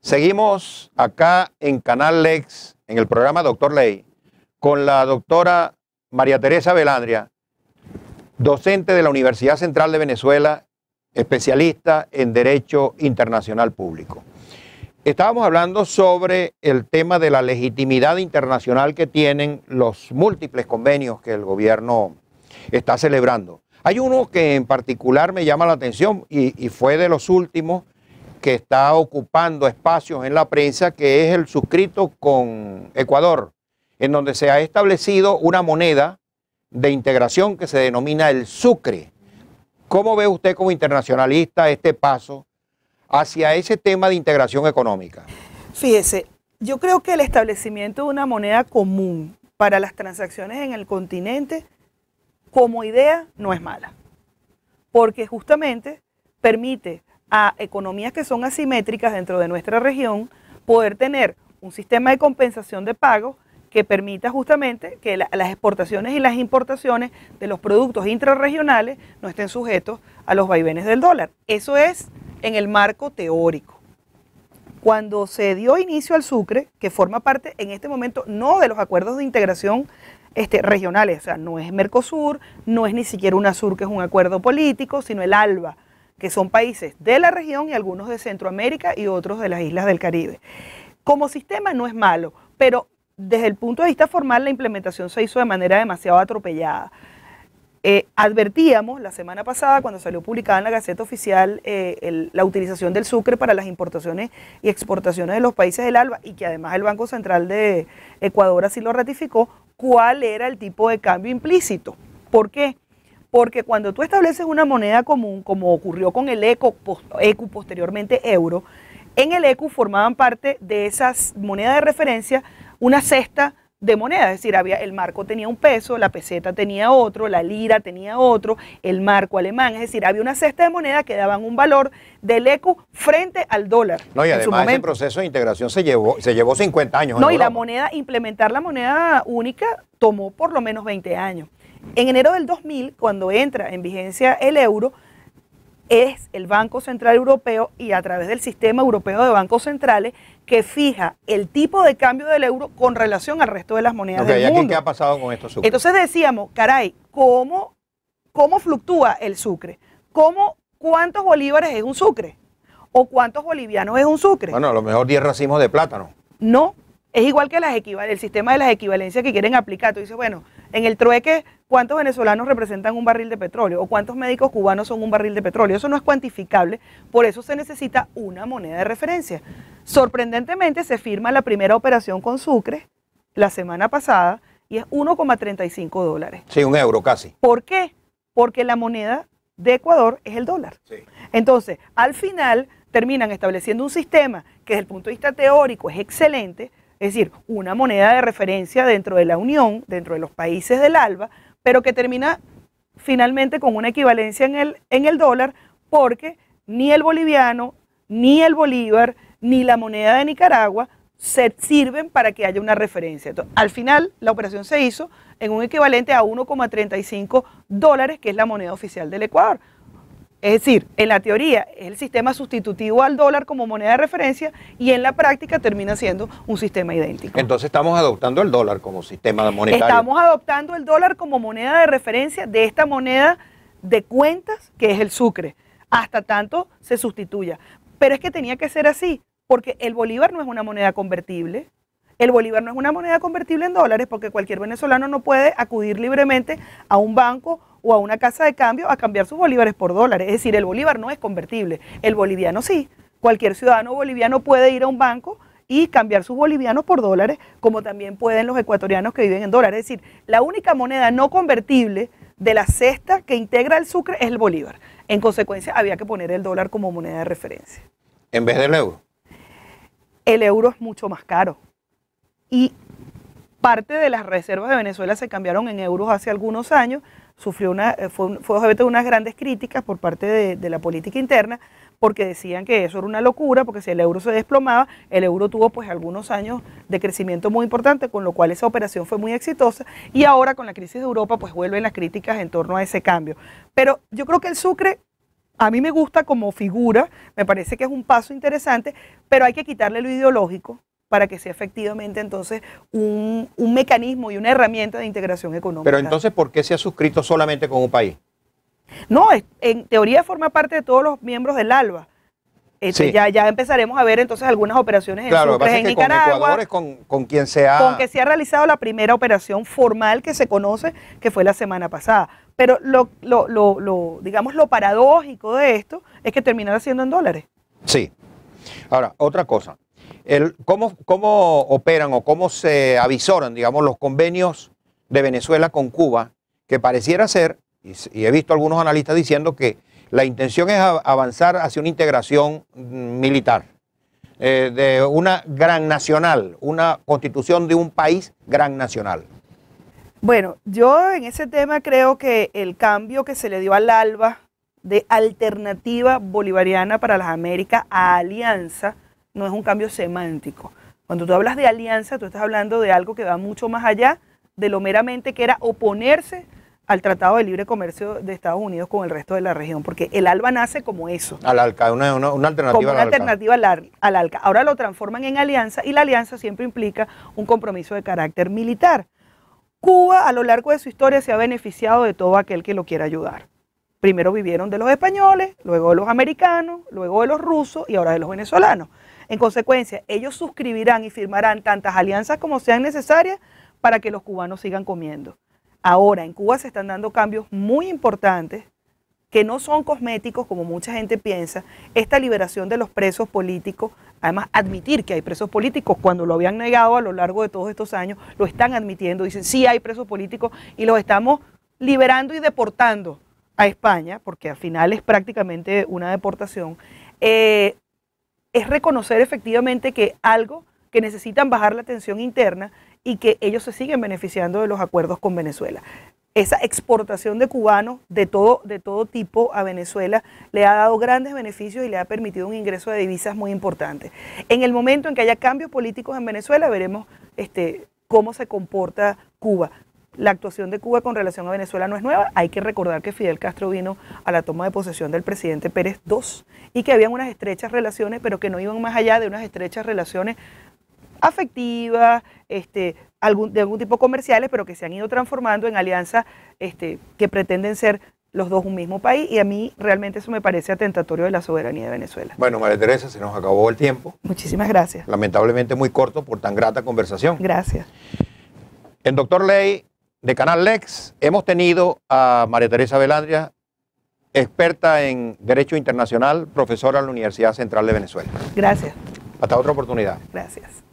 Seguimos acá en Canal Lex, en el programa Doctor Ley, con la doctora María Teresa Velandria, docente de la Universidad Central de Venezuela, especialista en Derecho Internacional Público. Estábamos hablando sobre el tema de la legitimidad internacional que tienen los múltiples convenios que el gobierno está celebrando. Hay uno que en particular me llama la atención y fue de los últimos que está ocupando espacios en la prensa, que es el suscrito con Ecuador, en donde se ha establecido una moneda de integración que se denomina el sucre. ¿Cómo ve usted como internacionalista este paso hacia ese tema de integración económica? Fíjese, yo creo que el establecimiento de una moneda común para las transacciones en el continente, como idea, no es mala, porque justamente permite a economías que son asimétricas dentro de nuestra región poder tener un sistema de compensación de pagos que permita justamente que las exportaciones y las importaciones de los productos intrarregionales no estén sujetos a los vaivenes del dólar. Eso es en el marco teórico. Cuando se dio inicio al sucre, que forma parte en este momento no de los acuerdos de integración regionales, o sea, no es Mercosur, no es ni siquiera UNASUR, que es un acuerdo político, sino el ALBA, que son países de la región y algunos de Centroamérica y otros de las islas del Caribe. Como sistema no es malo, pero desde el punto de vista formal la implementación se hizo de manera demasiado atropellada. Advertíamos la semana pasada, cuando salió publicada en la Gaceta Oficial la utilización del sucre para las importaciones y exportaciones de los países del ALBA, y que además el Banco Central de Ecuador así lo ratificó, cuál era el tipo de cambio implícito. ¿Por qué? Porque cuando tú estableces una moneda común, como ocurrió con el ECU, posteriormente euro, en el ECU formaban parte de esas monedas de referencia una cesta de monedas, es decir, el marco tenía un peso, la peseta tenía otro, la lira tenía otro, el marco alemán, es decir, había una cesta de monedas que daban un valor del ECU frente al dólar. No, y además ese proceso de integración se llevó 50 años. No, y implementar la moneda única tomó por lo menos 20 años. En enero del 2000, cuando entra en vigencia el euro, es el Banco Central Europeo y a través del Sistema Europeo de Bancos Centrales que fija el tipo de cambio del euro con relación al resto de las monedas del mundo. ¿Qué ha pasado con estos sucres? Entonces decíamos, caray, ¿cómo fluctúa el sucre? ¿Cuántos bolívares es un sucre? ¿O cuántos bolivianos es un sucre? Bueno, a lo mejor 10 racimos de plátano. No, es igual que el sistema de las equivalencias que quieren aplicar. Tú dices, bueno, en el trueque, ¿cuántos venezolanos representan un barril de petróleo? ¿O cuántos médicos cubanos son un barril de petróleo? Eso no es cuantificable, por eso se necesita una moneda de referencia. Sorprendentemente, se firma la primera operación con sucre la semana pasada y es 1,35 dólares. Sí, un euro casi. ¿Por qué? Porque la moneda de Ecuador es el dólar. Sí. Entonces, al final, terminan estableciendo un sistema que desde el punto de vista teórico es excelente, es decir, una moneda de referencia dentro de la Unión, dentro de los países del ALBA, pero que termina finalmente con una equivalencia en el dólar, porque ni el boliviano, ni el bolívar, ni la moneda de Nicaragua sirven para que haya una referencia. Entonces, al final, la operación se hizo en un equivalente a 1,35 dólares, que es la moneda oficial del Ecuador. Es decir, en la teoría es el sistema sustitutivo al dólar como moneda de referencia y en la práctica termina siendo un sistema idéntico. Entonces estamos adoptando el dólar como sistema monetario. Estamos adoptando el dólar como moneda de referencia de esta moneda de cuentas que es el sucre, hasta tanto se sustituya. Pero es que tenía que ser así, porque el bolívar no es una moneda convertible. El bolívar no es una moneda convertible en dólares porque cualquier venezolano no puede acudir libremente a un banco o a una casa de cambio a cambiar sus bolívares por dólares. Es decir, el bolívar no es convertible, el boliviano sí. Cualquier ciudadano boliviano puede ir a un banco y cambiar sus bolivianos por dólares, como también pueden los ecuatorianos que viven en dólares. Es decir, la única moneda no convertible de la cesta que integra el sucre es el bolívar. En consecuencia, había que poner el dólar como moneda de referencia. ¿En vez del euro? El euro es mucho más caro. Y parte de las reservas de Venezuela se cambiaron en euros hace algunos años, fue objeto de unas grandes críticas por parte de la política interna, porque decían que eso era una locura, porque si el euro se desplomaba, el euro tuvo pues algunos años de crecimiento muy importante, con lo cual esa operación fue muy exitosa, y ahora con la crisis de Europa pues vuelven las críticas en torno a ese cambio. Pero yo creo que el sucre A mí me gusta como figura, me parece que es un paso interesante, pero hay que quitarle lo ideológico para que sea efectivamente entonces un mecanismo y una herramienta de integración económica. Pero entonces, ¿por qué se ha suscrito solamente con un país? No, en teoría forma parte de todos los miembros del ALBA. Sí. Ya empezaremos a ver entonces algunas operaciones Claro, en Sucre, en Nicaragua. Con Ecuador es con quien se ha... Con que se ha realizado la primera operación formal que se conoce, que fue la semana pasada. Pero digamos, lo paradójico de esto es que terminará siendo en dólares. Sí. Ahora, otra cosa. ¿Cómo operan o cómo se avisoran, digamos, los convenios de Venezuela con Cuba? Que pareciera ser, y he visto algunos analistas diciendo que la intención es avanzar hacia una integración militar, de una gran nacional, una constitución de un país gran nacional. Bueno, yo en ese tema creo que el cambio que se le dio al ALBA de alternativa bolivariana para las Américas a alianza no es un cambio semántico. Cuando tú hablas de alianza, tú estás hablando de algo que va mucho más allá de lo meramente que era oponerse al Tratado de Libre Comercio de Estados Unidos con el resto de la región, porque el ALBA nace como eso. Al ALCA, una alternativa como una al ALCA. alternativa al ALCA. Ahora lo transforman en alianza y la alianza siempre implica un compromiso de carácter militar. Cuba a lo largo de su historia se ha beneficiado de todo aquel que lo quiera ayudar. Primero vivieron de los españoles, luego de los americanos, luego de los rusos y ahora de los venezolanos. En consecuencia, ellos suscribirán y firmarán tantas alianzas como sean necesarias para que los cubanos sigan comiendo. Ahora, en Cuba se están dando cambios muy importantes que no son cosméticos como mucha gente piensa. Esta liberación de los presos políticos, además admitir que hay presos políticos cuando lo habían negado a lo largo de todos estos años, lo están admitiendo, dicen sí hay presos políticos y los estamos liberando y deportando a España, porque al final es prácticamente una deportación. Es reconocer efectivamente que algo que necesitan bajar la tensión interna y que ellos se siguen beneficiando de los acuerdos con Venezuela. Esa exportación de cubanos de todo tipo a Venezuela le ha dado grandes beneficios y le ha permitido un ingreso de divisas muy importante. En el momento en que haya cambios políticos en Venezuela, veremos cómo se comporta Cuba. La actuación de Cuba con relación a Venezuela no es nueva. Hay que recordar que Fidel Castro vino a la toma de posesión del presidente Pérez II y que habían unas estrechas relaciones, pero que no iban más allá de unas estrechas relaciones afectivas, de algún tipo comerciales, pero que se han ido transformando en alianzas que pretenden ser los dos un mismo país, y a mí realmente eso me parece atentatorio de la soberanía de Venezuela. Bueno, María Teresa, se nos acabó el tiempo. Muchísimas gracias. Lamentablemente muy corto por tan grata conversación. Gracias. En Doctor Ley, de Canal Lex, hemos tenido a María Teresa Velandria, experta en Derecho Internacional, profesora en la Universidad Central de Venezuela. Gracias. Hasta otra oportunidad. Gracias.